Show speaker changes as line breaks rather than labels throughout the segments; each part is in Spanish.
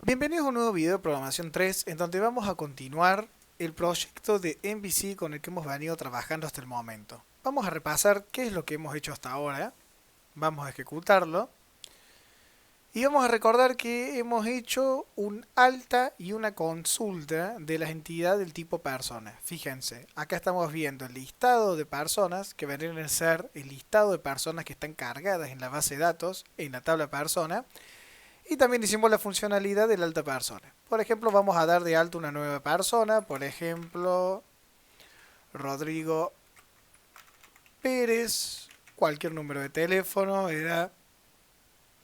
Bienvenidos a un nuevo video de Programación 3 en donde vamos a continuar el proyecto de MVC con el que hemos venido trabajando hasta el momento. Vamos a repasar qué es lo que hemos hecho hasta ahora, vamos a ejecutarlo y vamos a recordar que hemos hecho un alta y una consulta de las entidades del tipo persona. Fíjense, acá estamos viendo el listado de personas que vendrían a ser el listado de personas que están cargadas en la base de datos en la tabla persona. Y también hicimos la funcionalidad del alta persona. Por ejemplo, vamos a dar de alta una nueva persona. Por ejemplo, Rodrigo Pérez. Cualquier número de teléfono. Era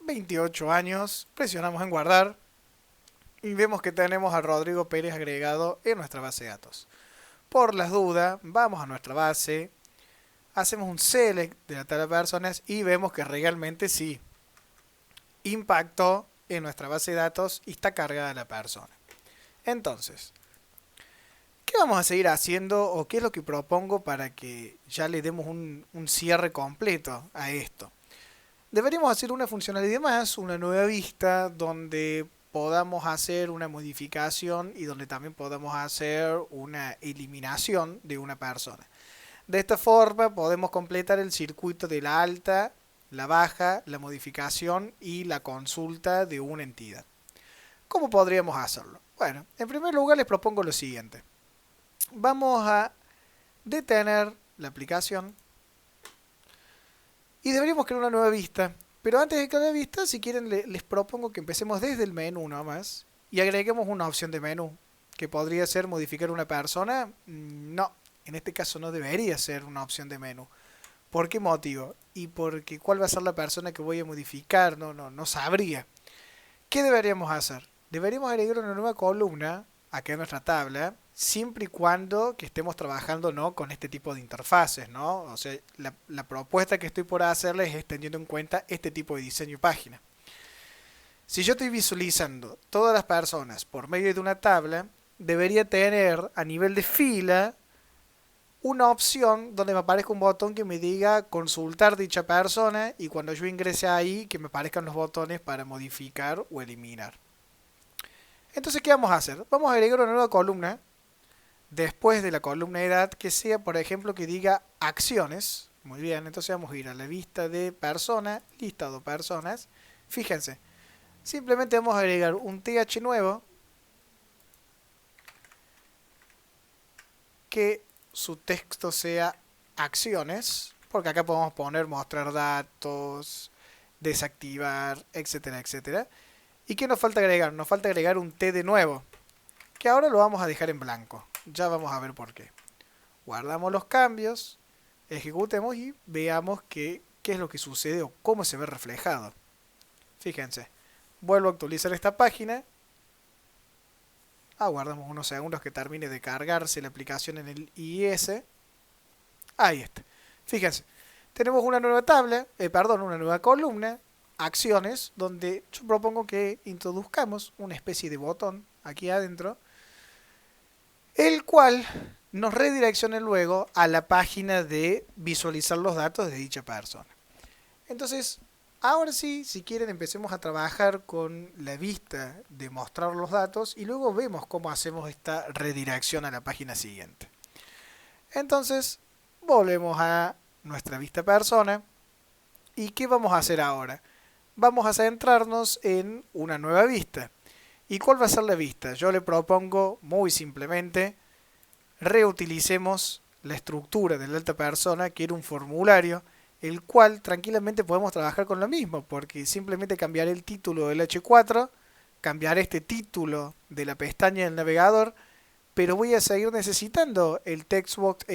28 años. Presionamos en guardar. Y vemos que tenemos a Rodrigo Pérez agregado en nuestra base de datos. Por las dudas, vamos a nuestra base. Hacemos un select de la tabla de personas. Y vemos que realmente sí impactó en nuestra base de datos y está cargada la persona. Entonces, ¿qué vamos a seguir haciendo o qué es lo que propongo para que ya le demos un cierre completo a esto? Deberíamos hacer una funcionalidad más, una nueva vista, donde podamos hacer una modificación y donde también podamos hacer una eliminación de una persona. De esta forma podemos completar el circuito de la alta, la baja, la modificación y la consulta de una entidad. ¿Cómo podríamos hacerlo? Bueno, en primer lugar les propongo lo siguiente. Vamos a detener la aplicación y deberíamos crear una nueva vista. Pero antes de crear la vista, si quieren, les propongo que empecemos desde el menú nomás y agreguemos una opción de menú, que podría ser modificar una persona. No, en este caso no debería ser una opción de menú. ¿Por qué motivo? Y porque cuál va a ser la persona que voy a modificar, no sabría. ¿Qué deberíamos hacer? Deberíamos agregar una nueva columna acá en nuestra tabla, siempre y cuando que estemos trabajando no con este tipo de interfaces, ¿no? O sea, la propuesta que estoy por hacerles es teniendo en cuenta este tipo de diseño y página. Si yo estoy visualizando todas las personas por medio de una tabla, debería tener a nivel de fila una opción donde me aparezca un botón que me diga consultar dicha persona y cuando yo ingrese ahí que me aparezcan los botones para modificar o eliminar. Entonces, ¿qué vamos a hacer? Vamos a agregar una nueva columna después de la columna edad que sea, por ejemplo, que diga acciones. Muy bien, entonces vamos a ir a la vista de persona, listado personas. Fíjense, simplemente vamos a agregar un TH nuevo que su texto sea acciones, porque acá podemos poner mostrar datos, desactivar, etcétera, etcétera. ¿Y qué nos falta agregar? Nos falta agregar un T de nuevo, que ahora lo vamos a dejar en blanco. Ya vamos a ver por qué. Guardamos los cambios, ejecutemos y veamos qué es lo que sucede o cómo se ve reflejado. Fíjense, vuelvo a actualizar esta página. Aguardamos unos segundos que termine de cargarse la aplicación en el IIS. Ahí está. Fíjense, tenemos una nueva tabla, una nueva columna, acciones, donde yo propongo que introduzcamos una especie de botón aquí adentro, el cual nos redireccione luego a la página de visualizar los datos de dicha persona. Entonces, ahora sí, si quieren, empecemos a trabajar con la vista de mostrar los datos y luego vemos cómo hacemos esta redirección a la página siguiente. Entonces, volvemos a nuestra vista persona. ¿Y qué vamos a hacer ahora? Vamos a centrarnos en una nueva vista. ¿Y cuál va a ser la vista? Yo le propongo muy simplemente reutilicemos la estructura de la alta persona, que era un formulario, el cual tranquilamente podemos trabajar con lo mismo, porque simplemente cambiaré el título del H4, cambiaré este título de la pestaña del navegador, pero voy a seguir necesitando el textbox,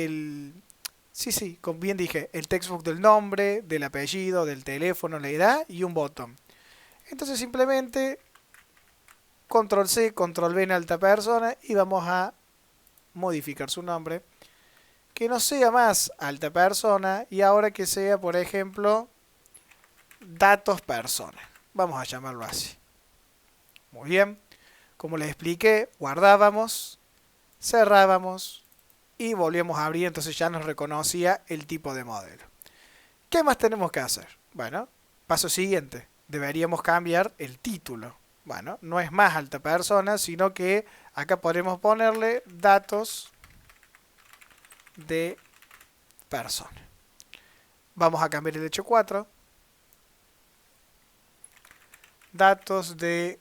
como bien dije, el textbox del nombre, del apellido, del teléfono, la edad y un botón. Entonces simplemente control C, control V en alta persona y vamos a modificar su nombre. Que no sea más alta persona y ahora que sea, por ejemplo, datos persona. Vamos a llamarlo así. Muy bien. Como les expliqué, guardábamos, cerrábamos y volvíamos a abrir, entonces ya nos reconocía el tipo de modelo. ¿Qué más tenemos que hacer? Bueno, paso siguiente. Deberíamos cambiar el título. Bueno, no es más alta persona, sino que acá podremos ponerle datos de persona. Vamos a cambiar el hecho 4. Datos de...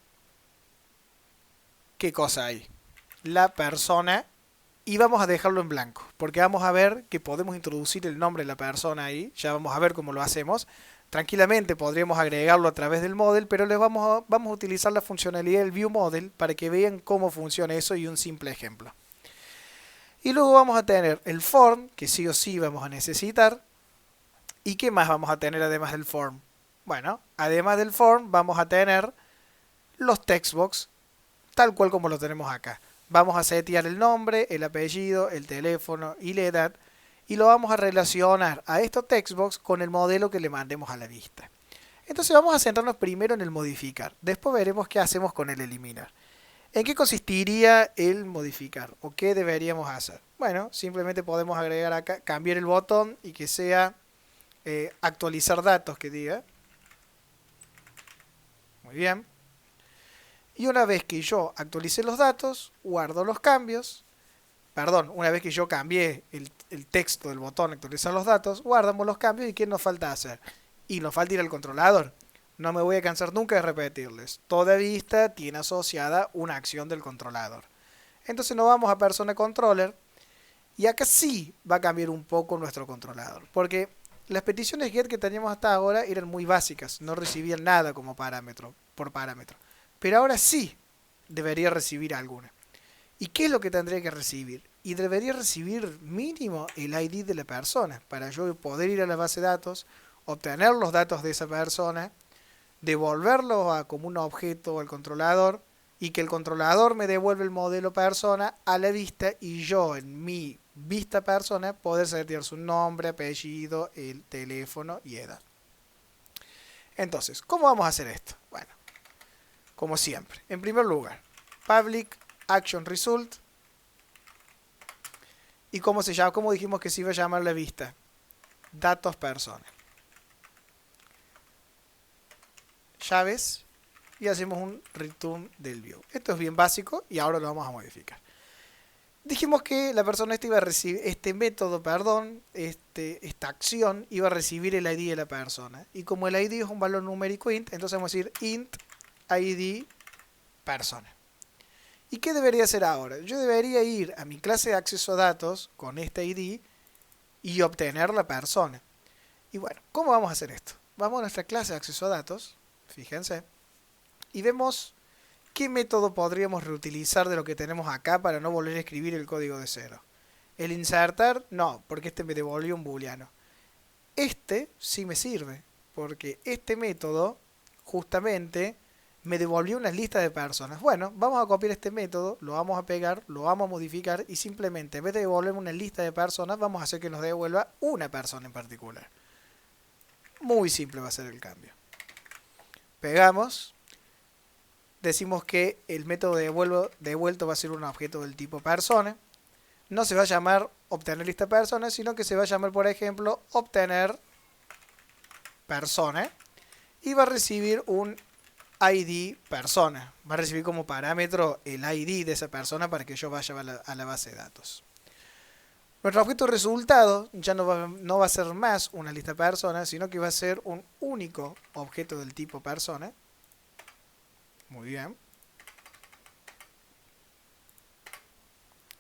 ¿Qué cosa hay? La persona. Y vamos a dejarlo en blanco, porque vamos a ver que podemos introducir el nombre de la persona ahí. Ya vamos a ver cómo lo hacemos. Tranquilamente podríamos agregarlo a través del model, pero vamos a utilizar la funcionalidad del view model para que vean cómo funciona eso y un simple ejemplo. Y luego vamos a tener el form, que sí o sí vamos a necesitar. ¿Y qué más vamos a tener además del form? Bueno, además del form vamos a tener los textbox, tal cual como lo tenemos acá. Vamos a setear el nombre, el apellido, el teléfono y la edad. Y lo vamos a relacionar a estos textbox con el modelo que le mandemos a la vista. Entonces vamos a centrarnos primero en el modificar. Después veremos qué hacemos con el eliminar. ¿En qué consistiría el modificar? ¿O qué deberíamos hacer? Bueno, simplemente podemos agregar acá, cambiar el botón y que sea actualizar datos, que diga. Muy bien. Y una vez que yo actualice los datos, guardo los cambios. Perdón, una vez que yo cambié el texto del botón actualizar los datos, guardamos los cambios y ¿qué nos falta hacer? Y nos falta ir al controlador. No me voy a cansar nunca de repetirles. Toda vista tiene asociada una acción del controlador. Entonces nos vamos a persona controller y acá sí va a cambiar un poco nuestro controlador. Porque las peticiones get que teníamos hasta ahora eran muy básicas. No recibían nada como parámetro, por parámetro. Pero ahora sí debería recibir alguna. ¿Y qué es lo que tendría que recibir? Y debería recibir mínimo el ID de la persona para yo poder ir a la base de datos, obtener los datos de esa persona, devolverlo como un objeto al controlador y que el controlador me devuelva el modelo persona a la vista y yo en mi vista persona poder setear su nombre, apellido, el teléfono y edad. Entonces, ¿cómo vamos a hacer esto? Bueno, como siempre, en primer lugar, public action result. ¿Y cómo se llama? ¿Cómo dijimos que se iba a llamar la vista? Datos persona. Llaves. Y hacemos un return del view. Esto es bien básico y ahora lo vamos a modificar. Dijimos que la persona esta iba a recibir, este método, perdón, esta acción iba a recibir el ID de la persona. Y como el ID es un valor numérico int, entonces vamos a decir int ID persona. ¿Y qué debería hacer ahora? Yo debería ir a mi clase de acceso a datos con este ID y obtener la persona. Y bueno, ¿cómo vamos a hacer esto? Vamos a nuestra clase de acceso a datos, fíjense, y vemos qué método podríamos reutilizar de lo que tenemos acá para no volver a escribir el código de cero. El insertar, no, porque este me devolvió un booleano. Este sí me sirve, porque este método justamente me devolvió una lista de personas. Bueno, vamos a copiar este método, lo vamos a pegar, lo vamos a modificar y simplemente en vez de devolverme una lista de personas, vamos a hacer que nos devuelva una persona en particular. Muy simple va a ser el cambio. Pegamos. Decimos que el método devuelto va a ser un objeto del tipo persona. No se va a llamar obtener lista persona, sino que se va a llamar, por ejemplo, obtener persona. Y va a recibir un ID persona. Va a recibir como parámetro el ID de esa persona para que yo vaya a la base de datos. Nuestro objeto resultado ya no va a ser más una lista persona, sino que va a ser un único objeto del tipo persona. Muy bien.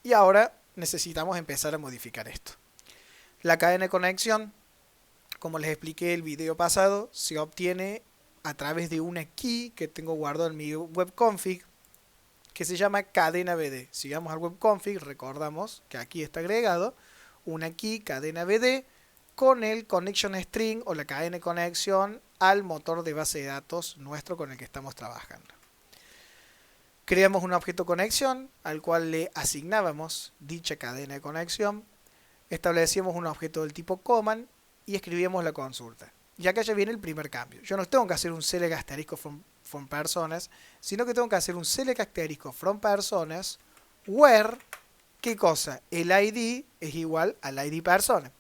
Y ahora necesitamos empezar a modificar esto. La cadena de conexión, como les expliqué en el video pasado, se obtiene a través de una key que tengo guardado en mi webconfig que se llama cadena BD. Si vamos al webconfig, recordamos que aquí está agregado una key cadena BD con el connection string o la cadena de conexión al motor de base de datos nuestro con el que estamos trabajando. Creamos un objeto conexión al cual le asignábamos dicha cadena de conexión, establecíamos un objeto del tipo command y escribíamos la consulta. Y acá ya viene el primer cambio. Yo no tengo que hacer un select asterisco from personas, sino que tengo que hacer un select asterisco from personas where, ¿qué cosa? El ID es igual al ID persona.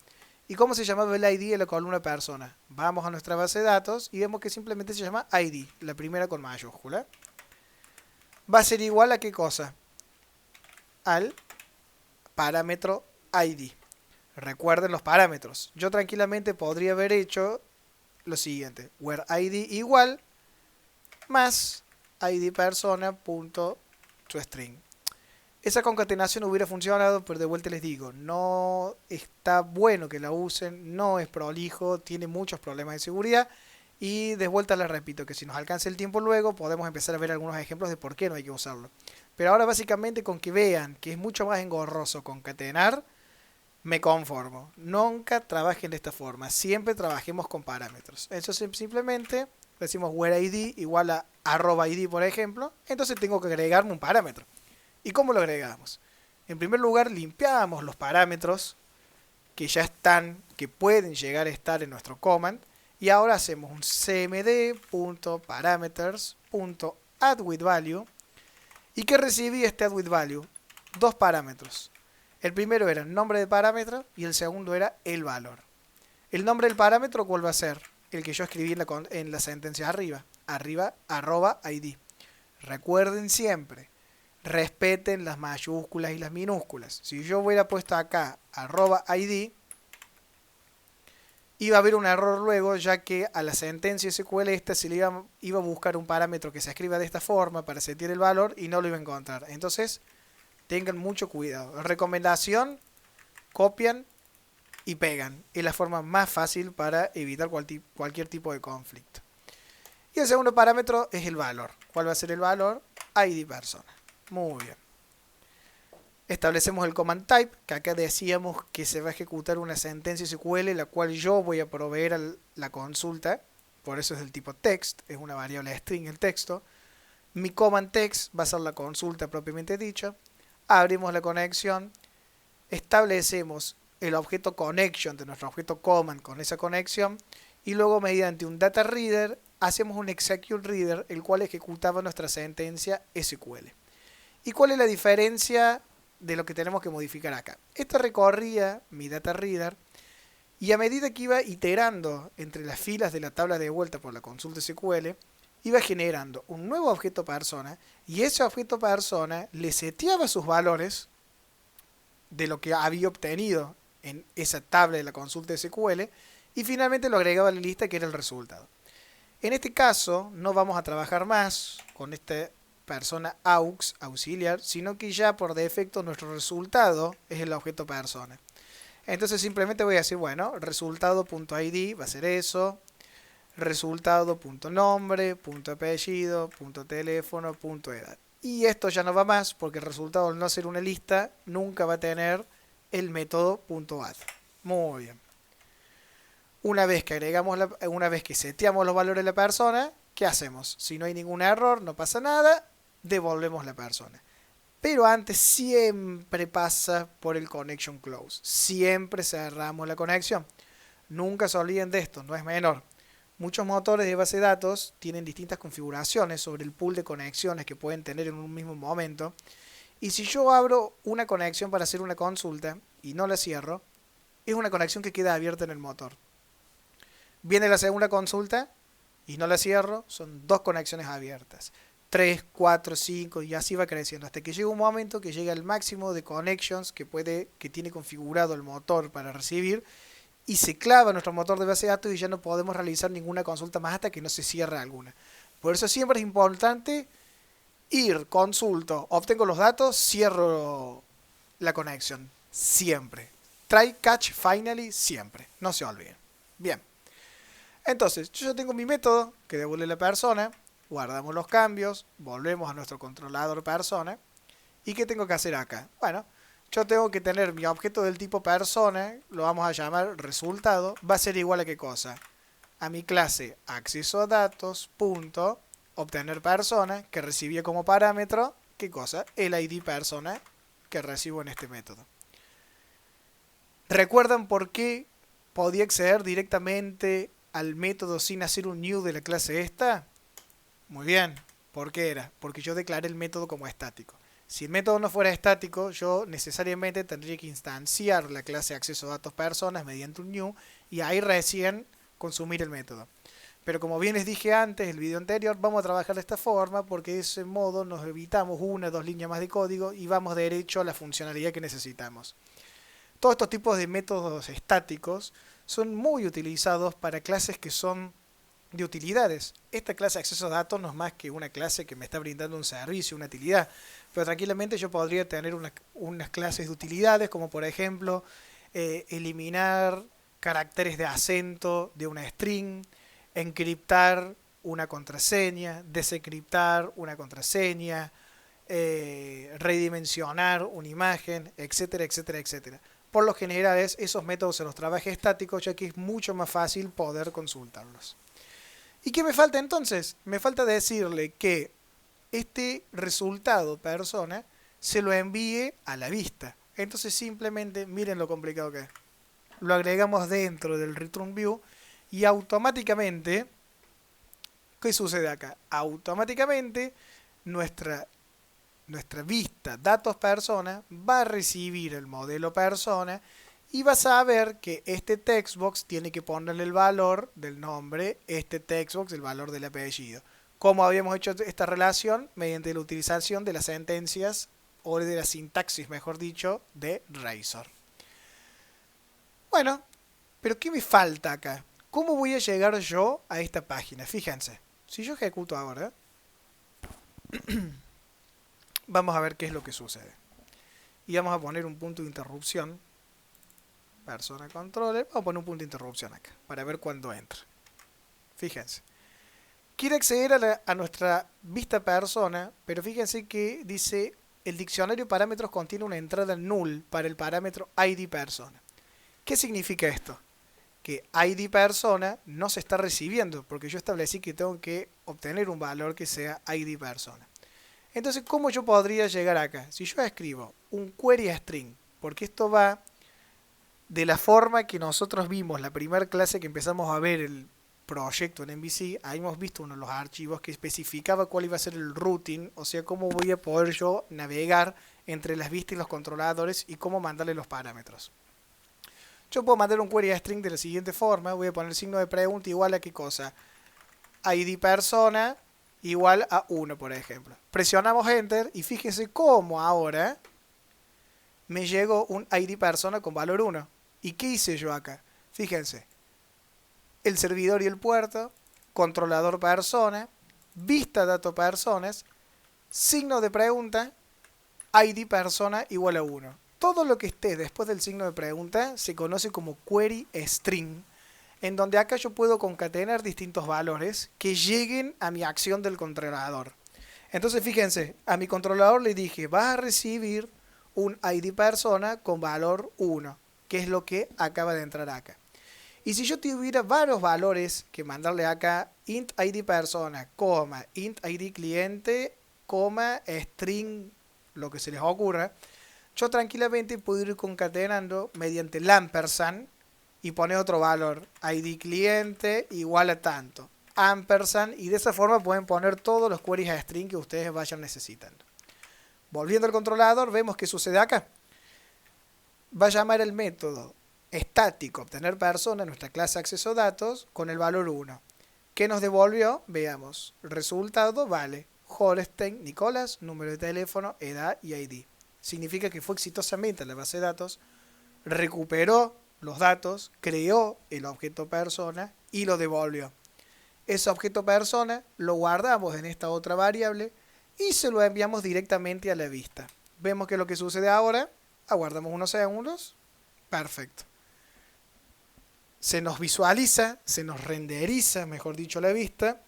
¿Y cómo se llamaba el ID de la columna persona? Vamos a nuestra base de datos y vemos que simplemente se llama ID, la primera con mayúscula. va a ser igual a qué cosa? Al parámetro ID. Recuerden los parámetros. Yo tranquilamente podría haber hecho lo siguiente. Where ID igual más ID persona.toString. Esa concatenación hubiera funcionado, pero de vuelta les digo, no está bueno que la usen, no es prolijo, tiene muchos problemas de seguridad. Y de vuelta les repito que si nos alcanza el tiempo luego, podemos empezar a ver algunos ejemplos de por qué no hay que usarlo. Pero ahora básicamente con que vean que es mucho más engorroso concatenar, me conformo. Nunca trabajen de esta forma, siempre trabajemos con parámetros. Eso simplemente decimos where id igual a @id, por ejemplo, entonces tengo que agregarme un parámetro. ¿Y cómo lo agregamos? En primer lugar, limpiamos los parámetros que ya están, que pueden llegar a estar en nuestro command, y ahora hacemos un cmd.parameters.addWithValue. ¿Y qué recibí este addWithValue? Dos parámetros. El primero era el nombre de parámetro y el segundo era el valor. El nombre del parámetro, ¿cuál va a ser? El que yo escribí en la sentencia arriba, @id. Recuerden siempre, respeten las mayúsculas y las minúsculas. Si yo hubiera puesto acá @id, iba a haber un error luego, ya que a la sentencia SQL esta se le iba a buscar un parámetro que se escriba de esta forma para sentir el valor y no lo iba a encontrar. Entonces, tengan mucho cuidado. Recomendación, copian y pegan. Es la forma más fácil para evitar cualquier tipo de conflicto. Y el segundo parámetro es el valor. ¿Cuál va a ser el valor? ID persona. Muy bien. Establecemos el command type, que acá decíamos que se va a ejecutar una sentencia SQL, la cual yo voy a proveer a la consulta. Por eso es del tipo text, es una variable string el texto. Mi command text va a ser la consulta propiamente dicha. Abrimos la conexión, establecemos el objeto connection de nuestro objeto command con esa conexión, y luego mediante un data reader hacemos un execute reader, el cual ejecutaba nuestra sentencia SQL. ¿Y cuál es la diferencia de lo que tenemos que modificar acá? Esta recorría mi data reader y a medida que iba iterando entre las filas de la tabla de vuelta por la consulta SQL, iba generando un nuevo objeto persona, y ese objeto persona le seteaba sus valores de lo que había obtenido en esa tabla de la consulta SQL y finalmente lo agregaba a la lista, que era el resultado. En este caso no vamos a trabajar más con esta persona aux, auxiliar, sino que ya por defecto nuestro resultado es el objeto persona. Entonces simplemente voy a decir, bueno, resultado.id va a ser eso, resultado.nombre, apellido, teléfono, edad. Y esto ya no va más porque el resultado, al no ser una lista, nunca va a tener el método .add. Muy bien. Una vez que seteamos los valores de la persona, ¿qué hacemos? Si no hay ningún error, no pasa nada, devolvemos la persona. Pero antes siempre pasa por el connection close. Siempre cerramos la conexión. Nunca se olviden de esto, no es menor. Muchos motores de base de datos tienen distintas configuraciones sobre el pool de conexiones que pueden tener en un mismo momento. Y si yo abro una conexión para hacer una consulta y no la cierro, es una conexión que queda abierta en el motor. Viene la segunda consulta y no la cierro, son dos conexiones abiertas. 3, 4, 5 y así va creciendo hasta que llega un momento que llega al máximo de connections que tiene configurado el motor para recibir, y se clava nuestro motor de base de datos y ya no podemos realizar ninguna consulta más hasta que no se cierre alguna. Por eso siempre es importante ir, consulto, obtengo los datos, cierro la conexión. Siempre. Try, catch, finally, siempre. No se olviden. Bien. Entonces, yo ya tengo mi método que devuelve la persona. Guardamos los cambios, volvemos a nuestro controlador persona. ¿Y qué tengo que hacer acá? Bueno, yo tengo que tener mi objeto del tipo persona, lo vamos a llamar resultado, va a ser igual a qué cosa? A mi clase acceso a datos, punto, obtener persona, que recibía como parámetro, ¿qué cosa? El ID persona que recibo en este método. ¿Recuerdan por qué podía acceder directamente al método sin hacer un new de la clase esta? Muy bien, ¿por qué era? Porque yo declaré el método como estático. Si el método no fuera estático, yo necesariamente tendría que instanciar la clase acceso a datos personas mediante un new y ahí recién consumir el método. Pero como bien les dije antes, el video anterior, vamos a trabajar de esta forma porque de ese modo nos evitamos una o dos líneas más de código y vamos derecho a la funcionalidad que necesitamos. Todos estos tipos de métodos estáticos son muy utilizados para clases que son de utilidades. Esta clase de acceso a datos no es más que una clase que me está brindando un servicio, una utilidad. Pero tranquilamente yo podría tener unas clases de utilidades, como por ejemplo eliminar caracteres de acento de una string, encriptar una contraseña, desencriptar una contraseña, redimensionar una imagen, etcétera, etcétera, etcétera. Por lo general esos métodos se los trabaja estáticos, ya que es mucho más fácil poder consultarlos. ¿Y qué me falta entonces? Me falta decirle que este resultado persona se lo envíe a la vista. Entonces simplemente, miren lo complicado que es. Lo agregamos dentro del return view y automáticamente, ¿qué sucede acá? Automáticamente nuestra vista datos persona va a recibir el modelo persona y va a saber que este textbox tiene que ponerle el valor del nombre, este textbox el valor del apellido. ¿Cómo habíamos hecho esta relación? Mediante la utilización de las sentencias o de la sintaxis, mejor dicho, de Razor. Bueno, pero ¿qué me falta acá? ¿Cómo voy a llegar yo a esta página? Fíjense, si yo ejecuto ahora, vamos a ver qué es lo que sucede. Y vamos a poner un punto de interrupción. Persona controller. Vamos a poner un punto de interrupción acá, para ver cuándo entra. Fíjense. Quiere acceder a nuestra vista persona, pero fíjense que dice, el diccionario de parámetros contiene una entrada null para el parámetro ID persona. ¿Qué significa esto? Que ID persona no se está recibiendo, porque yo establecí que tengo que obtener un valor que sea ID persona. Entonces, ¿cómo yo podría llegar acá? Si yo escribo un query string, porque esto va de la forma que nosotros vimos la primera clase que empezamos a ver el proyecto en MVC, ahí hemos visto uno de los archivos que especificaba cuál iba a ser el routing, o sea, cómo voy a poder yo navegar entre las vistas y los controladores y cómo mandarle los parámetros. Yo puedo mandar un query string de la siguiente forma, voy a poner el signo de pregunta igual a qué cosa, ID persona igual a 1, por ejemplo. Presionamos enter y fíjense cómo ahora me llegó un ID persona con valor 1. ¿Y qué hice yo acá? Fíjense, el servidor y el puerto, controlador persona, vista dato personas, signo de pregunta, ID persona igual a 1. Todo lo que esté después del signo de pregunta se conoce como query string, en donde acá yo puedo concatenar distintos valores que lleguen a mi acción del controlador. Entonces fíjense, a mi controlador le dije, vas a recibir un ID persona con valor 1, que es lo que acaba de entrar acá. Y si yo tuviera varios valores que mandarle acá, int ID persona, coma, int ID cliente, coma, string, lo que se les ocurra, yo tranquilamente puedo ir concatenando mediante el ampersand y poner otro valor, ID cliente igual a tanto, ampersand, y de esa forma pueden poner todos los queries a string que ustedes vayan necesitando. Volviendo al controlador, vemos qué sucede acá. Va a llamar el método estático obtener persona, nuestra clase acceso datos, con el valor 1. ¿Qué nos devolvió? Veamos. Resultado vale Holstein Nicolás, número de teléfono, edad y ID. Significa que fue exitosamente en la base de datos, recuperó los datos, creó el objeto persona y lo devolvió. Ese objeto persona lo guardamos en esta otra variable y se lo enviamos directamente a la vista. Vemos que lo que sucede ahora, aguardamos unos segundos, perfecto. Se nos visualiza, se nos renderiza, mejor dicho, la vista,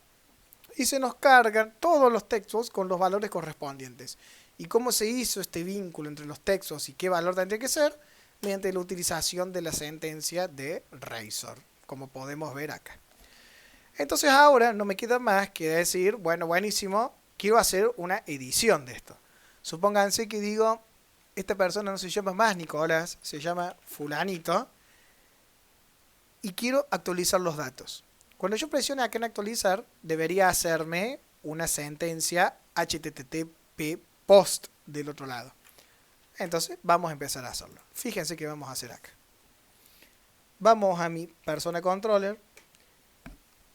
y se nos cargan todos los textos con los valores correspondientes. ¿Y cómo se hizo este vínculo entre los textos y qué valor tendría que ser? Mediante la utilización de la sentencia de Razor, como podemos ver acá. Entonces ahora no me queda más que decir, bueno, buenísimo, quiero hacer una edición de esto. Supónganse que digo, esta persona no se llama más Nicolás, se llama fulanito, y quiero actualizar los datos. Cuando yo presione acá en actualizar, debería hacerme una sentencia HTTP post del otro lado. Entonces vamos a empezar a hacerlo. Fíjense qué vamos a hacer acá. Vamos a mi persona controller,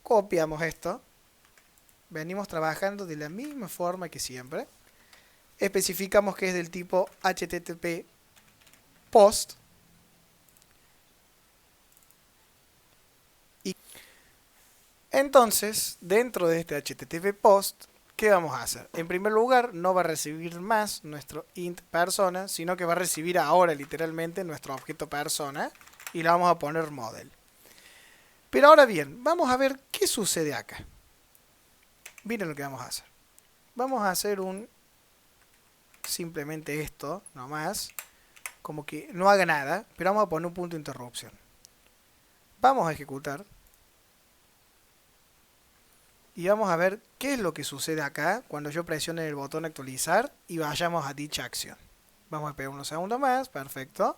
Copiamos esto. Venimos trabajando de la misma forma que siempre. Especificamos que es del tipo HTTP post. Y entonces, dentro de este HTTP post, ¿qué vamos a hacer? En primer lugar, no va a recibir más nuestro int persona, sino que va a recibir ahora literalmente nuestro objeto persona y le vamos a poner model. Pero ahora bien, vamos a ver qué sucede acá. Miren lo que vamos a hacer. Vamos a hacer simplemente esto, nomás, como que no haga nada, pero vamos a poner un punto de interrupción. Vamos a ejecutar. Y vamos a ver qué es lo que sucede acá cuando yo presione el botón actualizar y vayamos a dicha acción. Vamos a esperar unos segundos más, perfecto.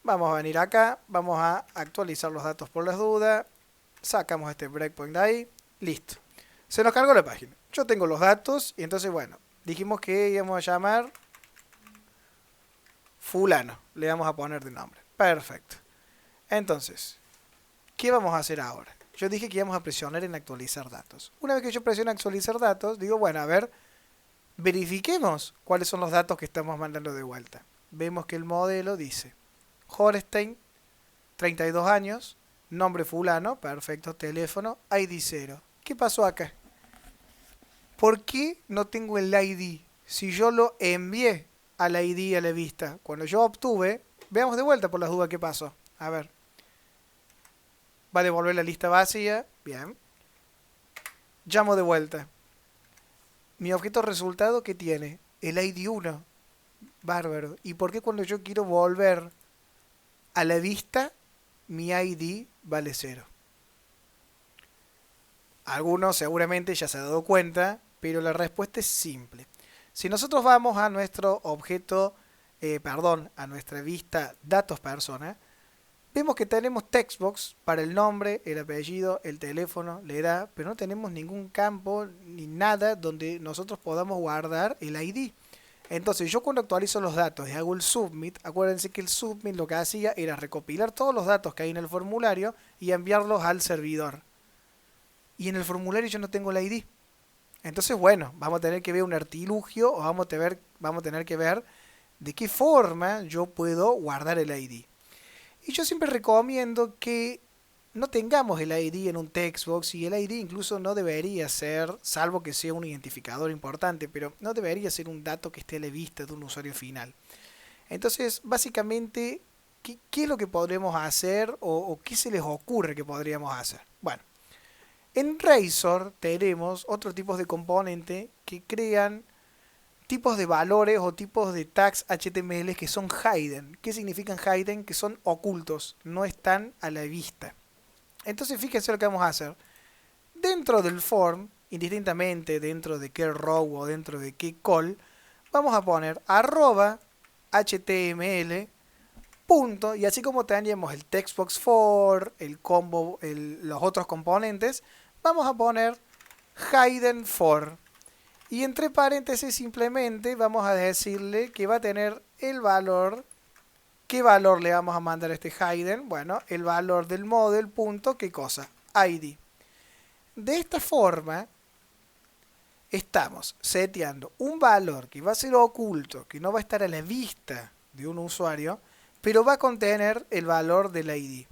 Vamos a venir acá, vamos a actualizar los datos por las dudas. Sacamos este breakpoint de ahí, listo. Se nos cargó la página. Yo tengo los datos y entonces, bueno, dijimos que íbamos a llamar fulano. Le vamos a poner de nombre. Perfecto. Entonces, ¿qué vamos a hacer ahora? Yo dije que íbamos a presionar en actualizar datos. Una vez que yo presiono actualizar datos, digo, bueno, a ver, verifiquemos cuáles son los datos que estamos mandando de vuelta. Vemos que el modelo dice Holstein, 32 años, nombre fulano, perfecto, teléfono, ID 0. ¿Qué pasó acá? ¿Por qué no tengo el ID? Si yo lo envié al ID a la vista, cuando yo obtuve, veamos de vuelta por las dudas qué pasó. A ver. Va a devolver la lista vacía. Bien. Llamo de vuelta. Mi objeto resultado, ¿qué tiene? El ID 1. Bárbaro. ¿Y por qué cuando yo quiero volver a la vista, mi ID vale 0? Algunos seguramente ya se han dado cuenta, pero la respuesta es simple. Si nosotros vamos a nuestro objeto, a nuestra vista datos persona, vemos que tenemos textbox para el nombre, el apellido, el teléfono, la edad, pero no tenemos ningún campo ni nada donde nosotros podamos guardar el ID. Entonces yo cuando actualizo los datos y hago el submit, acuérdense que el submit lo que hacía era recopilar todos los datos que hay en el formulario y enviarlos al servidor. Y en el formulario yo no tengo el ID. Entonces, bueno, vamos a tener que ver un artilugio o vamos a tener que ver de qué forma yo puedo guardar el ID. Y yo siempre recomiendo que no tengamos el ID en un textbox y el ID incluso no debería ser, salvo que sea un identificador importante, pero no debería ser un dato que esté a la vista de un usuario final. Entonces, básicamente, ¿qué es lo que podremos hacer o qué se les ocurre que podríamos hacer? Bueno, en Razor tenemos otros tipos de componentes que crean tipos de valores o tipos de tags HTML que son hidden. ¿Qué significan hidden? Que son ocultos, no están a la vista. Entonces fíjense lo que vamos a hacer. Dentro del form, indistintamente dentro de qué row o dentro de qué call, vamos a poner @html punto, y así como teníamos el textbox for, el combo, los otros componentes, vamos a poner hidden for. Y entre paréntesis simplemente vamos a decirle que va a tener el valor. ¿Qué valor le vamos a mandar a este hidden? Bueno, el valor del model punto, ¿qué cosa? ID. De esta forma estamos seteando un valor que va a ser oculto, que no va a estar a la vista de un usuario, pero va a contener el valor del ID.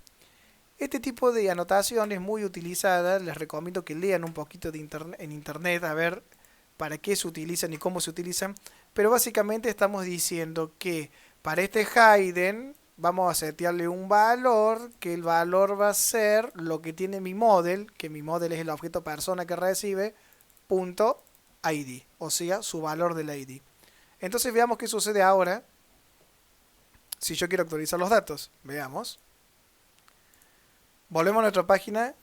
Este tipo de anotación es muy utilizada, les recomiendo que lean un poquito en internet a ver para qué se utilizan y cómo se utilizan, pero básicamente estamos diciendo que para este hidden vamos a setearle un valor, que el valor va a ser lo que tiene mi model, que mi model es el objeto persona que recibe, punto ID, o sea, su valor del ID. Entonces veamos qué sucede ahora si yo quiero actualizar los datos. Veamos. Volvemos a nuestra página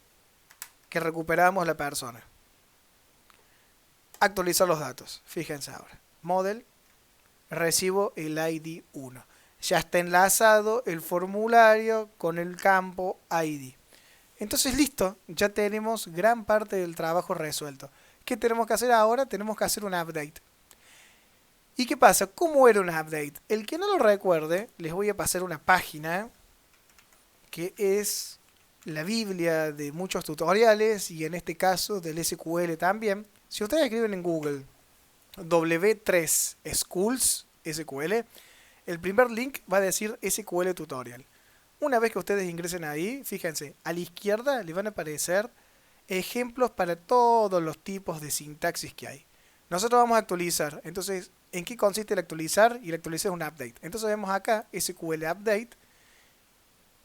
que recuperamos la persona. Actualizar los datos. Fíjense ahora. Model. Recibo el ID 1. Ya está enlazado el formulario con el campo ID. Entonces listo. Ya tenemos gran parte del trabajo resuelto. ¿Qué tenemos que hacer ahora? Tenemos que hacer un update. ¿Y qué pasa? ¿Cómo era un update? El que no lo recuerde, les voy a pasar una página que es la Biblia de muchos tutoriales y en este caso del SQL también. Si ustedes escriben en Google W3 Schools SQL, el primer link va a decir SQL Tutorial. Una vez que ustedes ingresen ahí, fíjense, a la izquierda les van a aparecer ejemplos para todos los tipos de sintaxis que hay. Nosotros vamos a actualizar. Entonces, ¿en qué consiste el actualizar? Y el actualizar es un update. Entonces vemos acá SQL Update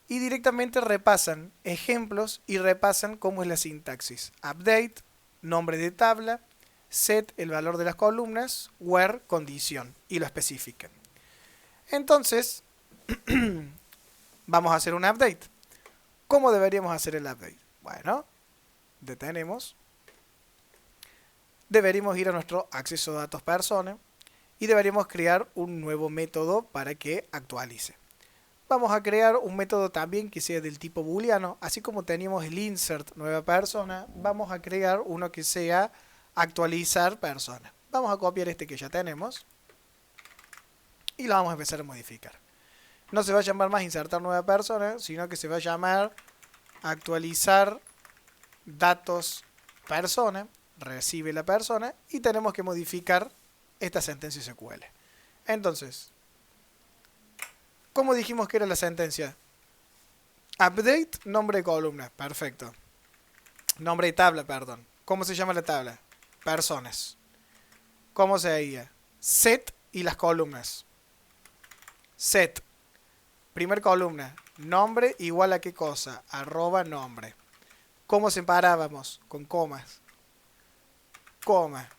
y directamente repasan ejemplos y repasan cómo es la sintaxis. Update, nombre de tabla, set, el valor de las columnas, where, condición, y lo especifican. Entonces, vamos a hacer un update. ¿Cómo deberíamos hacer el update? Bueno, detenemos. Deberíamos ir a nuestro acceso a datos persona y deberíamos crear un nuevo método para que actualice. Vamos a crear un método también que sea del tipo booleano, así como teníamos el insert nueva persona, vamos a crear uno que sea actualizar persona. Vamos a copiar este que ya tenemos y lo vamos a empezar a modificar. No se va a llamar más insertar nueva persona, sino que se va a llamar actualizar datos persona, recibe la persona y tenemos que modificar esta sentencia SQL. Entonces, ¿cómo dijimos que era la sentencia? Update, nombre de columna, perfecto. Nombre de tabla, perdón. ¿Cómo se llama la tabla? Personas. ¿Cómo se veía? Set y las columnas. Set. Primer columna. Nombre igual a qué cosa? Arroba nombre. ¿Cómo separábamos? Con comas. Coma.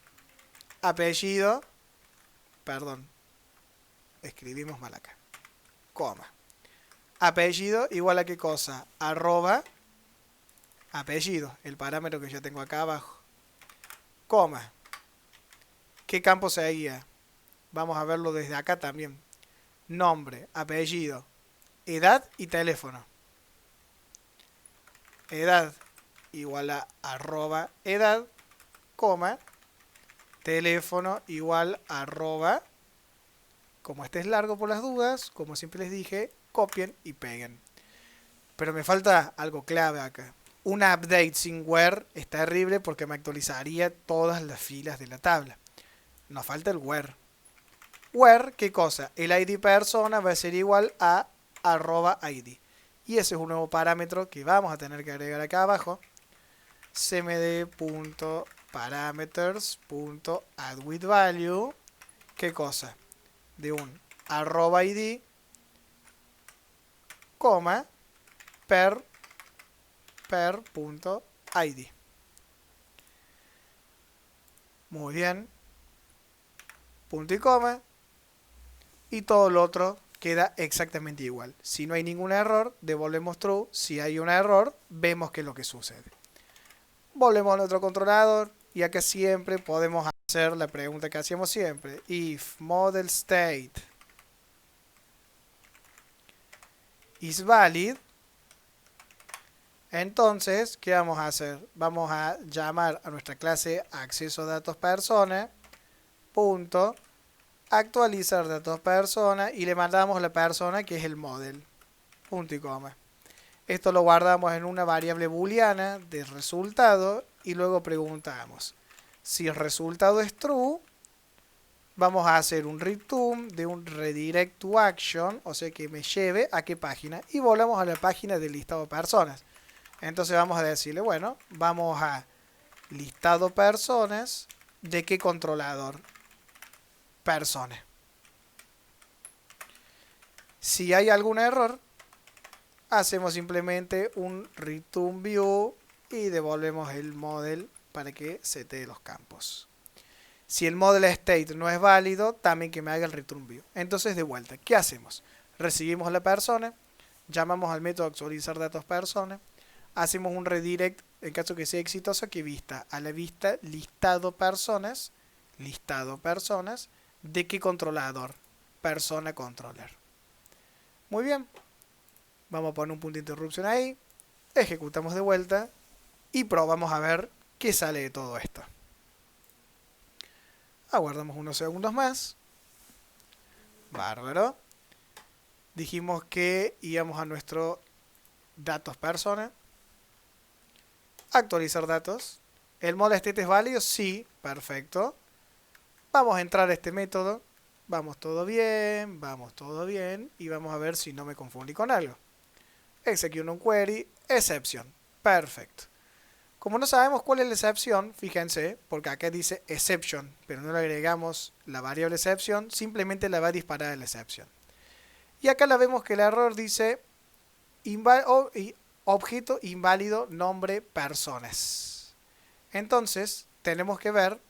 Apellido. Perdón. Escribimos mal acá. Coma. Apellido igual a qué cosa? Arroba. Apellido. El parámetro que yo tengo acá abajo. Coma. ¿Qué campo seguía? Vamos a verlo desde acá también. Nombre, apellido, edad y teléfono. Edad igual a arroba edad, coma, teléfono igual a arroba, como este es largo por las dudas, como siempre les dije, copien y peguen. Pero me falta algo clave acá. Un update sin where es terrible porque me actualizaría todas las filas de la tabla. Nos falta el where. Where, ¿qué cosa? El ID persona va a ser igual a arroba ID. Y ese es un nuevo parámetro que vamos a tener que agregar acá abajo. cmd.parameters.addWithValue. ¿Qué cosa? De un arroba ID, coma, per.id. Muy bien. Punto y coma. Y todo lo otro queda exactamente igual. Si no hay ningún error, devolvemos true. Si hay un error, vemos qué es lo que sucede. Volvemos a nuestro controlador y acá siempre podemos hacer la pregunta que hacíamos siempre. If model state is valid, entonces, ¿qué vamos a hacer? Vamos a llamar a nuestra clase acceso datos persona, punto, actualizar datos persona y le mandamos a la persona que es el model, punto y coma. Esto lo guardamos en una variable booleana de resultado y luego preguntamos si el resultado es true. Vamos a hacer un return de un redirect to action, o sea que me lleve a qué página, y volvamos a la página del listado de personas. Entonces vamos a decirle, bueno, vamos a listado personas, ¿de qué controlador? Persona. Si hay algún error, hacemos simplemente un return view y devolvemos el model para que setee los campos. Si el model state no es válido, también que me haga el return view. Entonces, de vuelta, ¿qué hacemos? Recibimos a la persona, llamamos al método actualizar datos persona, hacemos un redirect, en caso que sea exitoso, que vista a la vista listado personas, ¿de qué controlador? Persona controller. Muy bien. Vamos a poner un punto de interrupción ahí, ejecutamos de vuelta y probamos a ver qué sale de todo esto. Aguardamos unos segundos más. Bárbaro. Dijimos que íbamos a nuestro datos persona. Actualizar datos. ¿El molestate es válido? Sí, perfecto. Vamos a entrar a este método. Vamos todo bien, y vamos a ver si no me confundí con algo. Execute un query, exception. Perfecto. Como no sabemos cuál es la excepción, fíjense, porque acá dice exception, pero no le agregamos la variable exception, simplemente la va a disparar la exception. Y acá la vemos que el error dice objeto inválido nombre personas. Entonces, tenemos que ver,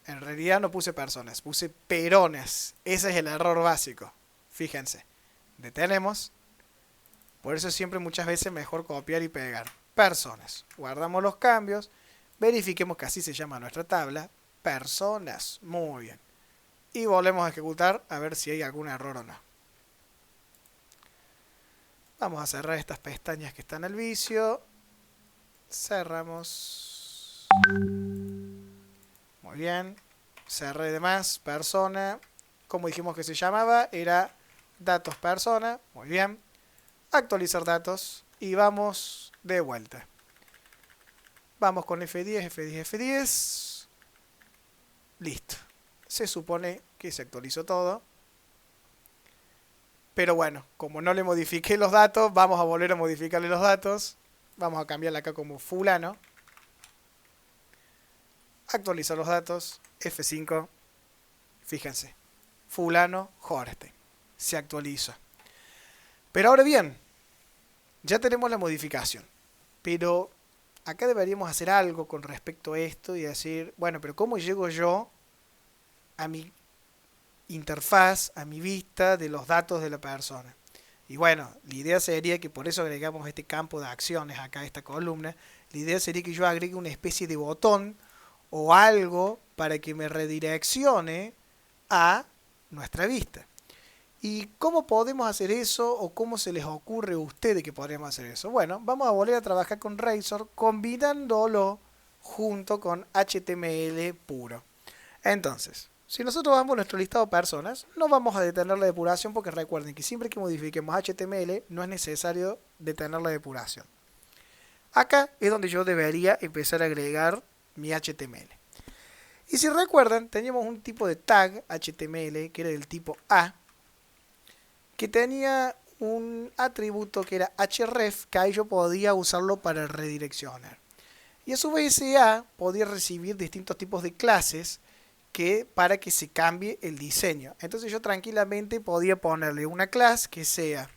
en realidad no puse personas, puse perones. Ese es el error básico. Fíjense, detenemos. Por eso siempre muchas veces mejor copiar y pegar. Personas. Guardamos los cambios. Verifiquemos que así se llama nuestra tabla. Personas. Muy bien. Y volvemos a ejecutar a ver si hay algún error o no. Vamos a cerrar estas pestañas que están al vicio. Cerramos. Muy bien. Cerré de más. Persona. Como dijimos que se llamaba, era datos persona. Muy bien. Actualizar datos. Y vamos de vuelta. Vamos con F10, F10, F10. Listo. Se supone que se actualizó todo. Pero bueno, como no le modifiqué los datos, vamos a volver a modificarle los datos. Vamos a cambiarle acá como fulano. Actualizar los datos. F5. Fíjense. Fulano Horstein. Se actualiza. Pero ahora bien, ya tenemos la modificación. Pero acá deberíamos hacer algo con respecto a esto y decir, bueno, pero ¿cómo llego yo a mi interfaz, a mi vista de los datos de la persona? Y bueno, la idea sería que por eso agregamos este campo de acciones acá a esta columna. La idea sería que yo agregue una especie de botón o algo para que me redireccione a nuestra vista. ¿Y cómo podemos hacer eso o cómo se les ocurre a ustedes que podríamos hacer eso? Bueno, vamos a volver a trabajar con Razor combinándolo junto con HTML puro. Entonces, si nosotros vamos a nuestro listado de personas, no vamos a detener la depuración porque recuerden que siempre que modifiquemos HTML no es necesario detener la depuración. Acá es donde yo debería empezar a agregar mi HTML. Y si recuerdan, teníamos un tipo de tag HTML que era del tipo A, que tenía un atributo que era href, que ahí yo podía usarlo para redireccionar. Y a su vez ese A podía recibir distintos tipos de clases para que se cambie el diseño. Entonces yo tranquilamente podía ponerle una clase que sea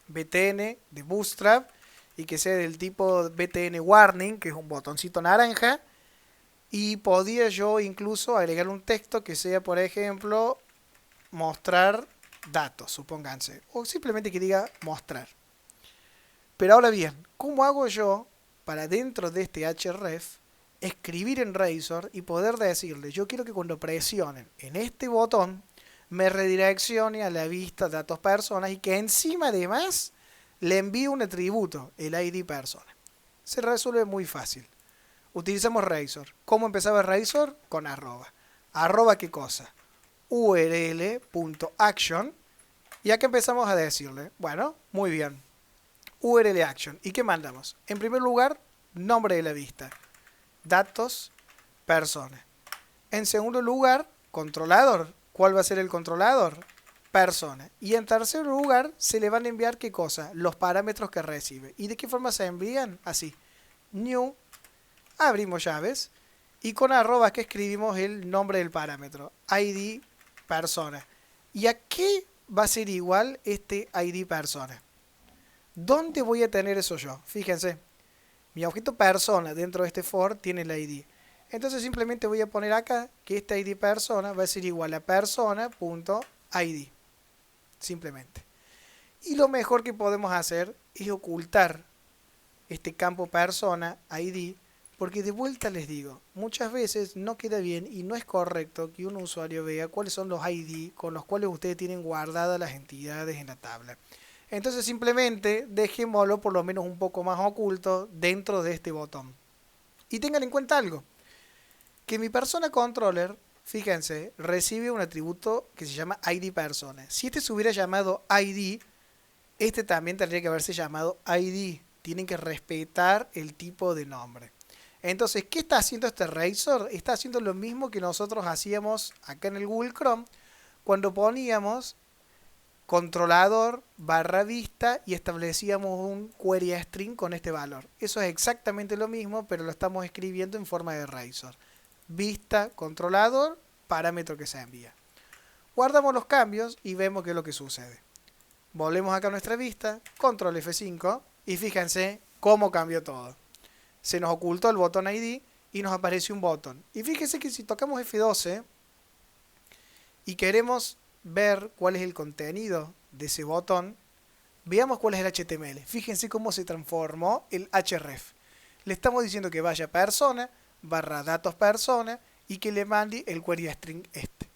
btn de Bootstrap y que sea del tipo btn warning, que es un botoncito naranja, y podía yo incluso agregar un texto que sea, por ejemplo, mostrar datos, supónganse, o simplemente que diga mostrar. Pero ahora bien, ¿cómo hago yo para dentro de este href escribir en Razor y poder decirle, yo quiero que cuando presionen en este botón me redireccione a la vista datos personas y que encima además le envíe un atributo, el ID persona? Se resuelve muy fácil. Utilizamos Razor. ¿Cómo empezaba Razor? Con arroba. ¿Arroba qué cosa? url.action. Y acá empezamos a decirle, bueno, muy bien, URL action. ¿Y qué mandamos? En primer lugar, nombre de la vista, datos, persona. En segundo lugar, controlador. ¿Cuál va a ser el controlador? Persona. Y en tercer lugar, se le van a enviar ¿qué cosa? Los parámetros que recibe. ¿Y de qué forma se envían? Así. New. Abrimos llaves. Y con arroba que escribimos el nombre del parámetro. ID persona. ¿Y a qué va a ser igual este ID persona? ¿Dónde voy a tener eso yo? Fíjense. Mi objeto persona dentro de este for tiene el ID. Entonces simplemente voy a poner acá que este ID persona va a ser igual a persona.id. Simplemente. Y lo mejor que podemos hacer es ocultar este campo persona ID, porque de vuelta les digo, muchas veces no queda bien y no es correcto que un usuario vea cuáles son los ID con los cuales ustedes tienen guardadas las entidades en la tabla. Entonces simplemente dejémoslo por lo menos un poco más oculto dentro de este botón. Y tengan en cuenta algo, que mi persona controller, fíjense, recibe un atributo que se llama ID persona. Si este se hubiera llamado ID, este también tendría que haberse llamado ID, tienen que respetar el tipo de nombre. Entonces, ¿qué está haciendo este Razor? Está haciendo lo mismo que nosotros hacíamos acá en el Google Chrome cuando poníamos controlador barra vista y establecíamos un query string con este valor. Eso es exactamente lo mismo, pero lo estamos escribiendo en forma de Razor. Vista, controlador, parámetro que se envía. Guardamos los cambios y vemos qué es lo que sucede. Volvemos acá a nuestra vista, control F5 y fíjense cómo cambió todo. Se nos ocultó el botón ID y nos apareció un botón. Y fíjense que si tocamos F12 y queremos ver cuál es el contenido de ese botón, veamos cuál es el HTML. Fíjense cómo se transformó el href. Le estamos diciendo que vaya persona, barra datos persona, y que le mande el query string este.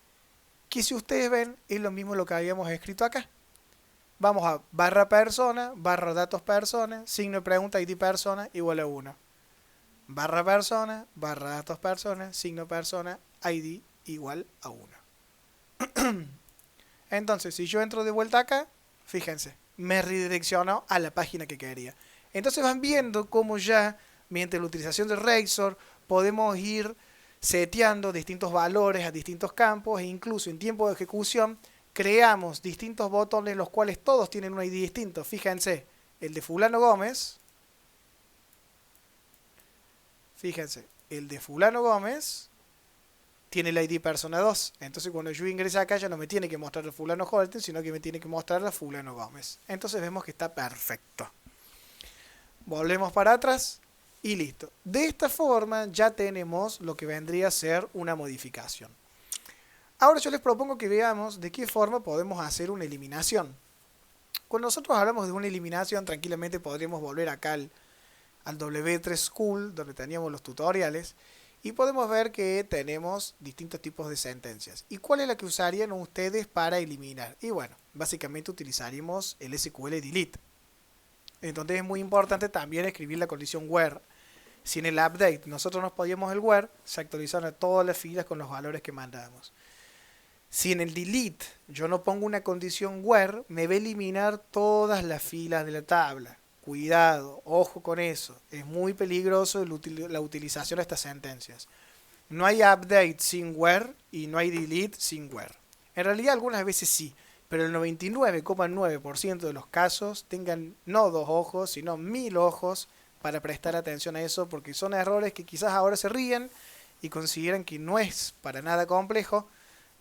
Que si ustedes ven, es lo mismo lo que habíamos escrito acá. Vamos a barra persona, barra datos persona, signo de pregunta id persona igual a 1. Barra persona, barra datos persona, signo persona, id igual a 1. Entonces, si yo entro de vuelta acá, fíjense, me redireccionó a la página que quería. Entonces van viendo cómo ya, mediante la utilización del Razor, podemos ir seteando distintos valores a distintos campos e incluso en tiempo de ejecución creamos distintos botones los cuales todos tienen un ID distinto. Fíjense, el de fulano Gómez, fíjense, el de fulano Gómez tiene el ID persona 2. Entonces cuando yo ingreso acá ya no me tiene que mostrar el fulano Holten, sino que me tiene que mostrar la fulano Gómez. Entonces vemos que está perfecto. Volvemos para atrás y listo. De esta forma ya tenemos lo que vendría a ser una modificación. Ahora yo les propongo que veamos de qué forma podemos hacer una eliminación. Cuando nosotros hablamos de una eliminación, tranquilamente podríamos volver acá al W3 School, donde teníamos los tutoriales, y podemos ver que tenemos distintos tipos de sentencias. ¿Y cuál es la que usarían ustedes para eliminar? Y bueno, básicamente utilizaríamos el SQL delete. Entonces es muy importante también escribir la condición where. Si en el update nosotros nos podíamos el where, se actualizaron todas las filas con los valores que mandamos. Si en el delete yo no pongo una condición where, me va a eliminar todas las filas de la tabla. Cuidado, ojo con eso. Es muy peligroso la utilización de estas sentencias. No hay update sin where y no hay delete sin where. En realidad algunas veces sí, pero el 99,9% de los casos tengan no 2 ojos, sino 1000 ojos para prestar atención a eso, porque son errores que quizás ahora se ríen y consideran que no es para nada complejo,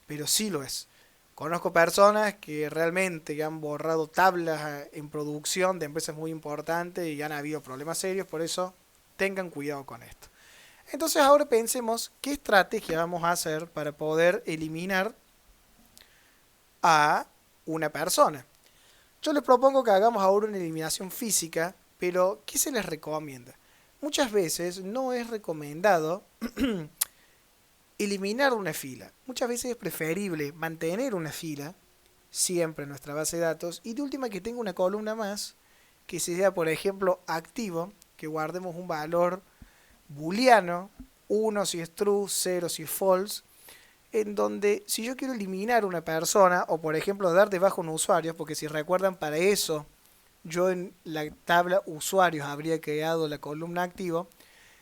pero sí lo es. Conozco personas que realmente han borrado tablas en producción de empresas muy importantes y han habido problemas serios, por eso tengan cuidado con esto. Entonces ahora pensemos qué estrategia vamos a hacer para poder eliminar a una persona. Yo les propongo que hagamos ahora una eliminación física, pero ¿qué se les recomienda? Muchas veces no es recomendado eliminar una fila. Muchas veces es preferible mantener una fila siempre en nuestra base de datos y de última que tenga una columna más que sea, por ejemplo, activo, que guardemos un valor booleano, 1 si es true, 0 si es false, en donde si yo quiero eliminar una persona o por ejemplo dar de baja un usuario, porque si recuerdan para eso yo en la tabla usuarios habría creado la columna activo,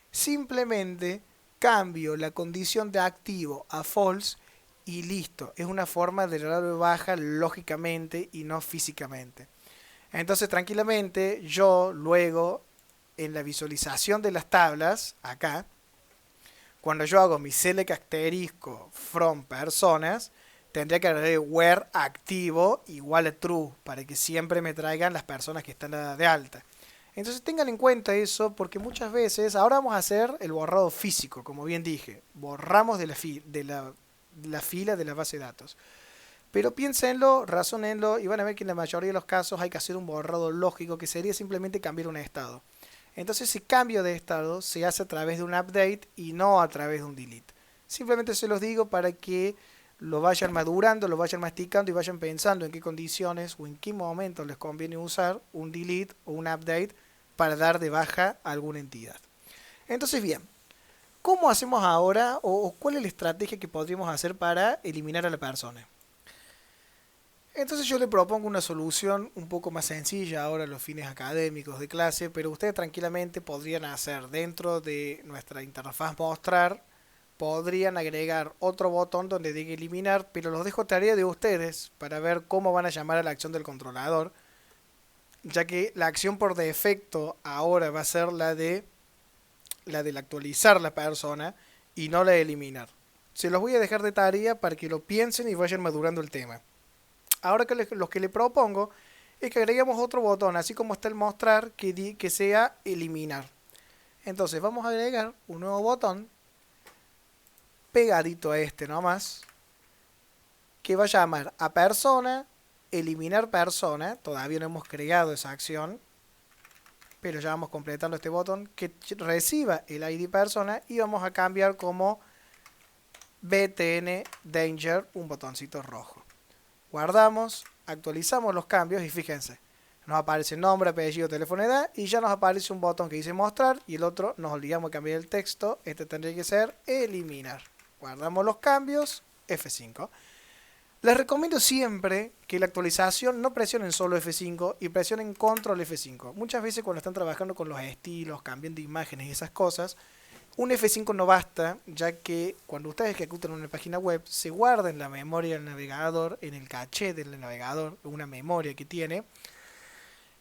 simplemente cambio la condición de activo a false y listo. Es una forma de dar de baja lógicamente y no físicamente. Entonces tranquilamente yo luego en la visualización de las tablas acá, cuando yo hago mi select asterisco from personas, tendría que agregar where activo igual a true para que siempre me traigan las personas que están de alta. Entonces tengan en cuenta eso porque muchas veces, ahora vamos a hacer el borrado físico, como bien dije, borramos de la fila de la base de datos. Pero piénsenlo, razónenlo y van a ver que en la mayoría de los casos hay que hacer un borrado lógico que sería simplemente cambiar un estado. Entonces ese cambio de estado se hace a través de un update y no a través de un delete. Simplemente se los digo para que lo vayan madurando, lo vayan masticando y vayan pensando en qué condiciones o en qué momento les conviene usar un delete o un update para dar de baja a alguna entidad. Entonces bien, ¿cómo hacemos ahora o cuál es la estrategia que podríamos hacer para eliminar a la persona? Entonces yo le propongo una solución un poco más sencilla ahora a los fines académicos de clase, pero ustedes tranquilamente podrían hacer dentro de nuestra interfaz mostrar, podrían agregar otro botón donde diga eliminar, pero los dejo tarea de ustedes para ver cómo van a llamar a la acción del controlador, ya que la acción por defecto ahora va a ser la del actualizar la persona y no la de eliminar. Se los voy a dejar de tarea para que lo piensen y vayan madurando el tema. Ahora los que le propongo es que agreguemos otro botón, así como está el mostrar, que sea eliminar. Entonces vamos a agregar un nuevo botón pegadito a este nomás, que va a llamar a persona, eliminar persona. Todavía no hemos creado esa acción, pero ya vamos completando este botón que reciba el ID persona y vamos a cambiar como BTN Danger, un botoncito rojo. Guardamos, actualizamos los cambios y fíjense, nos aparece nombre, apellido, teléfono, edad y ya nos aparece un botón que dice mostrar y el otro nos olvidamos de cambiar el texto. Este tendría que ser eliminar. Guardamos los cambios, F5. Les recomiendo siempre que la actualización no presionen solo F5 y presionen control F5. Muchas veces cuando están trabajando con los estilos, cambiando imágenes y esas cosas, un F5 no basta, ya que cuando ustedes ejecutan una página web, se guarda en la memoria del navegador, en el caché del navegador, una memoria que tiene,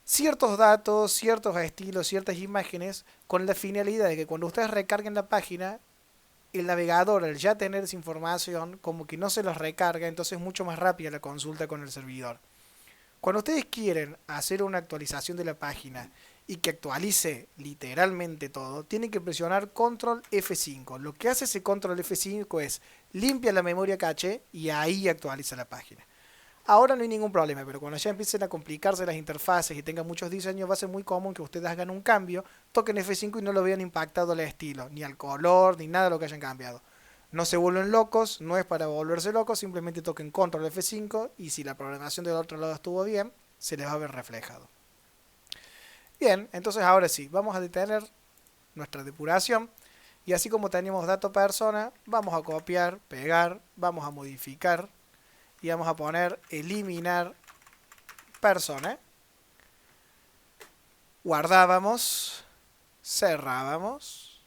ciertos datos, ciertos estilos, ciertas imágenes, con la finalidad de que cuando ustedes recarguen la página, el navegador, al ya tener esa información, como que no se los recarga, entonces es mucho más rápida la consulta con el servidor. Cuando ustedes quieren hacer una actualización de la página y que actualice literalmente todo, tienen que presionar control F5. Lo que hace ese control F5 es limpia la memoria caché y ahí actualiza la página. Ahora no hay ningún problema, pero cuando ya empiecen a complicarse las interfaces y tengan muchos diseños, va a ser muy común que ustedes hagan un cambio, toquen F5 y no lo vean impactado al estilo, ni al color, ni nada de lo que hayan cambiado. No se vuelven locos, no es para volverse locos, simplemente toquen control F5 y si la programación del otro lado estuvo bien, se les va a ver reflejado. Bien, entonces ahora sí, vamos a detener nuestra depuración y así como tenemos dato persona, vamos a copiar, pegar, vamos a modificar y vamos a poner eliminar persona. Guardábamos, cerrábamos,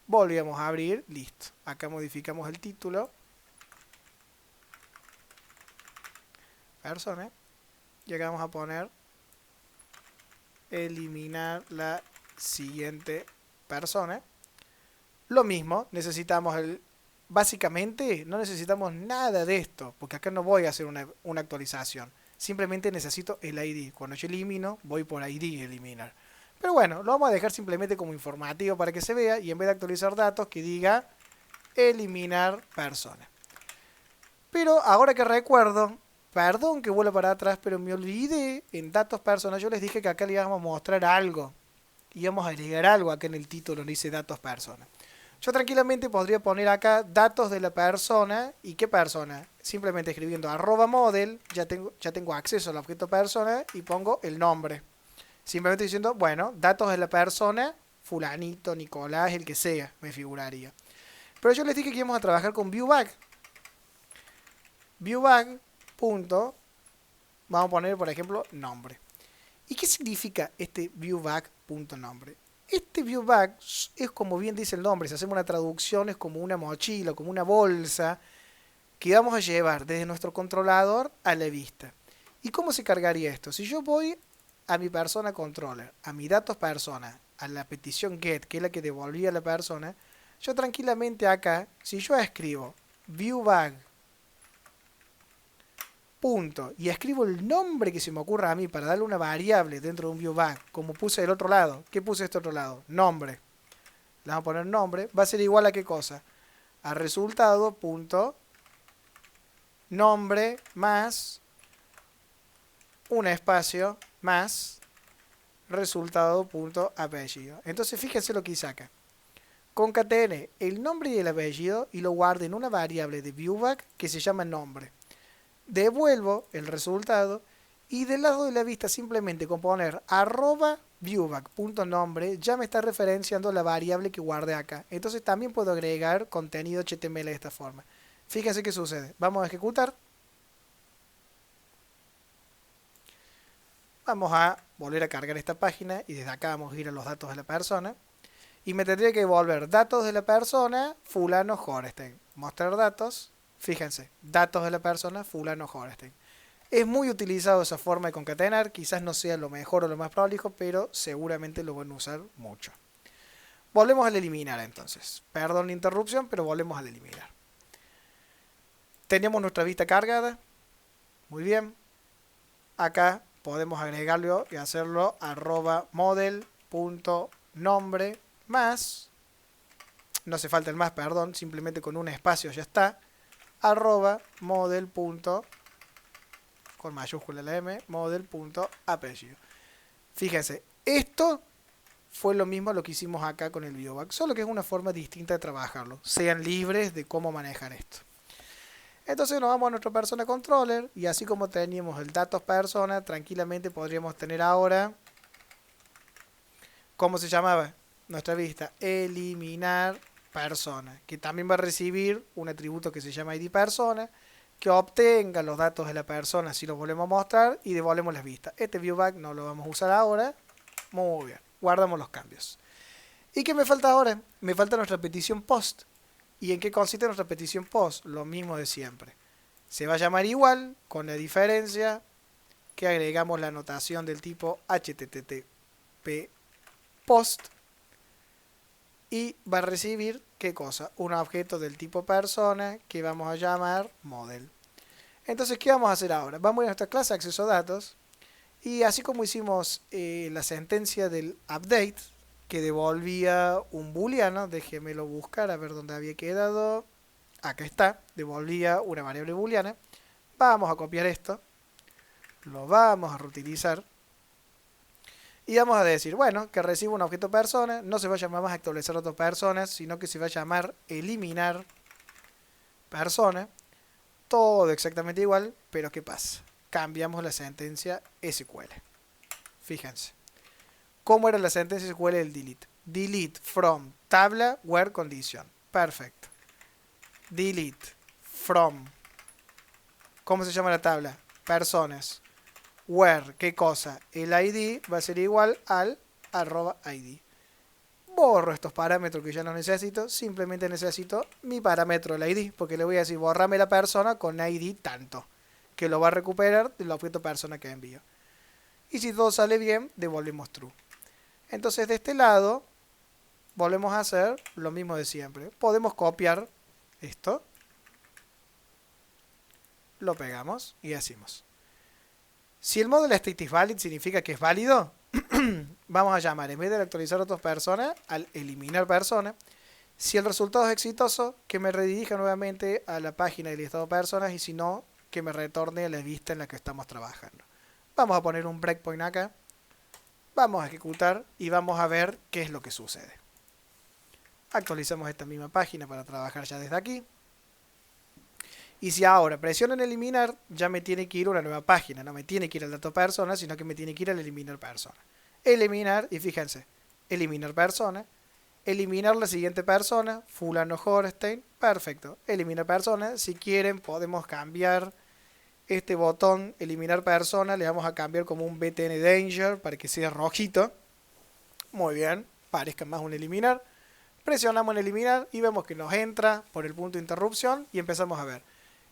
volvíamos a abrir, listo. Acá modificamos el título, persona, y acá vamos a poner eliminar la siguiente persona. Lo mismo, necesitamos básicamente no necesitamos nada de esto, porque acá no voy a hacer una actualización. Simplemente necesito el ID. Cuando yo elimino, voy por ID eliminar. Pero bueno, lo vamos a dejar simplemente como informativo para que se vea y en vez de actualizar datos que diga eliminar persona. Pero ahora que recuerdo, perdón que vuelva para atrás, pero me olvidé en datos persona. Yo les dije que acá le íbamos a mostrar algo. Íbamos a agregar algo acá en el título, no dice datos persona. Yo tranquilamente podría poner acá datos de la persona. ¿Y qué persona? Simplemente escribiendo @model, ya tengo acceso al objeto persona y pongo el nombre. Simplemente diciendo, bueno, datos de la persona, fulanito, Nicolás, el que sea, me figuraría. Pero yo les dije que íbamos a trabajar con viewBag. ViewBag, punto, vamos a poner, por ejemplo, nombre. ¿Y qué significa este viewBag.nombre? Este viewBag es como bien dice el nombre, si hacemos una traducción es como una mochila, como una bolsa que vamos a llevar desde nuestro controlador a la vista. ¿Y cómo se cargaría esto? Si yo voy a mi persona controller, a mi datos persona, a la petición get, que es la que devolvía a la persona, yo tranquilamente acá, si yo escribo viewBag punto y escribo el nombre que se me ocurra a mí para darle una variable dentro de un viewBag, como puse del otro lado. ¿Qué puse este otro lado? Nombre. Le vamos a poner nombre. Va a ser igual a qué cosa? A resultado punto nombre más un espacio más resultado punto apellido. Entonces fíjense lo que hice acá. Concatene el nombre y el apellido y lo guarde en una variable de viewBag que se llama nombre. Devuelvo el resultado y del lado de la vista simplemente con poner @viewBag.nombre ya me está referenciando la variable que guardé acá. Entonces también puedo agregar contenido HTML de esta forma. Fíjense qué sucede. Vamos a ejecutar. Vamos a volver a cargar esta página y desde acá vamos a ir a los datos de la persona. Y me tendría que devolver datos de la persona, fulano Horestein. Mostrar datos, fíjense, datos de la persona, fulano Horestein. Es muy utilizado esa forma de concatenar, quizás no sea lo mejor o lo más prolijo, pero seguramente lo van a usar mucho. Volvemos al eliminar entonces. Perdón la interrupción, pero volvemos al eliminar. Tenemos nuestra vista cargada. Muy bien. Acá podemos agregarlo y hacerlo @model.nombre más. No hace falta el más, perdón. Simplemente con un espacio ya está. @model. Con mayúscula la M. Model.apellido. Fíjense. Esto fue lo mismo lo que hicimos acá con el ViewBag, solo que es una forma distinta de trabajarlo. Sean libres de cómo manejar esto. Entonces nos vamos a nuestro persona controller y así como teníamos el datos persona, tranquilamente podríamos tener ahora, ¿cómo se llamaba nuestra vista? Eliminar persona, que también va a recibir un atributo que se llama ID persona, que obtenga los datos de la persona si los volvemos a mostrar y devolvemos las vistas. Este ViewBag no lo vamos a usar ahora. Muy bien. Guardamos los cambios. ¿Y qué me falta ahora? Me falta nuestra petición post. ¿Y en qué consiste nuestra petición post? Lo mismo de siempre. Se va a llamar igual, con la diferencia que agregamos la anotación del tipo HTTP post y va a recibir, ¿qué cosa? Un objeto del tipo persona que vamos a llamar model. Entonces, ¿qué vamos a hacer ahora? Vamos a ir a nuestra clase acceso a datos. Y así como hicimos la sentencia del update, que devolvía un booleano, déjemelo buscar a ver dónde había quedado, acá está, devolvía una variable booleana, vamos a copiar esto, lo vamos a reutilizar, y vamos a decir, bueno, que reciba un objeto persona, no se va a llamar más actualizar otras personas, sino que se va a llamar eliminar persona, todo exactamente igual, pero ¿qué pasa? Cambiamos la sentencia SQL. Fíjense. ¿Cómo era la sentencia SQL del delete? Delete from tabla where condition. Perfecto. Delete from. ¿Cómo se llama la tabla? Personas. Where, ¿qué cosa? El ID va a ser igual al @ID. Borro estos parámetros que ya no necesito. Simplemente necesito mi parámetro del ID. Porque le voy a decir, borrame la persona con ID tanto, que lo va a recuperar del objeto persona que envío. Y si todo sale bien, devolvemos true. Entonces de este lado, volvemos a hacer lo mismo de siempre. Podemos copiar esto, lo pegamos y decimos. Si el model state is valid significa que es válido, vamos a llamar, en vez de actualizar otras personas, al eliminar persona. Si el resultado es exitoso, que me redirija nuevamente a la página del listado de personas y si no, que me retorne a la vista en la que estamos trabajando. Vamos a poner un breakpoint acá. Vamos a ejecutar y vamos a ver qué es lo que sucede. Actualizamos esta misma página para trabajar ya desde aquí. Y si ahora presiono en eliminar, ya me tiene que ir a una nueva página. No me tiene que ir al dato persona, sino que me tiene que ir al eliminar persona. Eliminar, y fíjense, eliminar persona. Eliminar la siguiente persona, fulano Horestein. Perfecto. Eliminar persona. Si quieren podemos cambiar este botón, eliminar persona, le vamos a cambiar como un BTN Danger para que sea rojito. Muy bien, parezca más un eliminar. Presionamos en eliminar y vemos que nos entra por el punto de interrupción y empezamos a ver.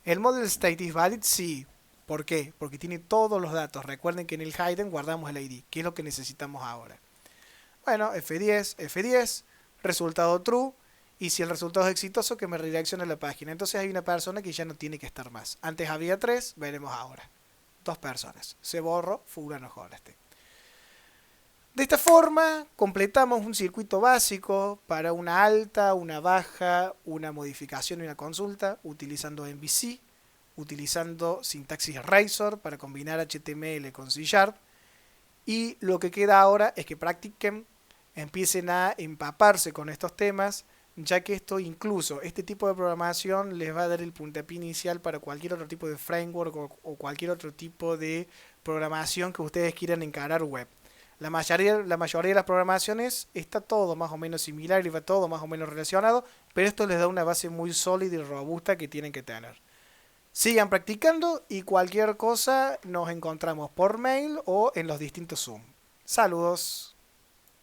¿El model state is valid? Sí. ¿Por qué? Porque tiene todos los datos. Recuerden que en el hidden guardamos el ID, que es lo que necesitamos ahora. Bueno, F10, F10, resultado true. Y si el resultado es exitoso, que me redireccione a la página. Entonces hay una persona que ya no tiene que estar más. Antes había 3, veremos ahora. 2 personas. Se borró, fulano Horestein. De esta forma, completamos un circuito básico para una alta, una baja, una modificación y una consulta, utilizando MVC, utilizando sintaxis Razor para combinar HTML con C#. Y lo que queda ahora es que practiquen, empiecen a empaparse con estos temas, ya que esto incluso, este tipo de programación les va a dar el puntapié inicial para cualquier otro tipo de framework o cualquier otro tipo de programación que ustedes quieran encarar web. La mayoría de las programaciones está todo más o menos similar y va todo más o menos relacionado, pero esto les da una base muy sólida y robusta que tienen que tener. Sigan practicando y cualquier cosa nos encontramos por mail o en los distintos Zoom. Saludos.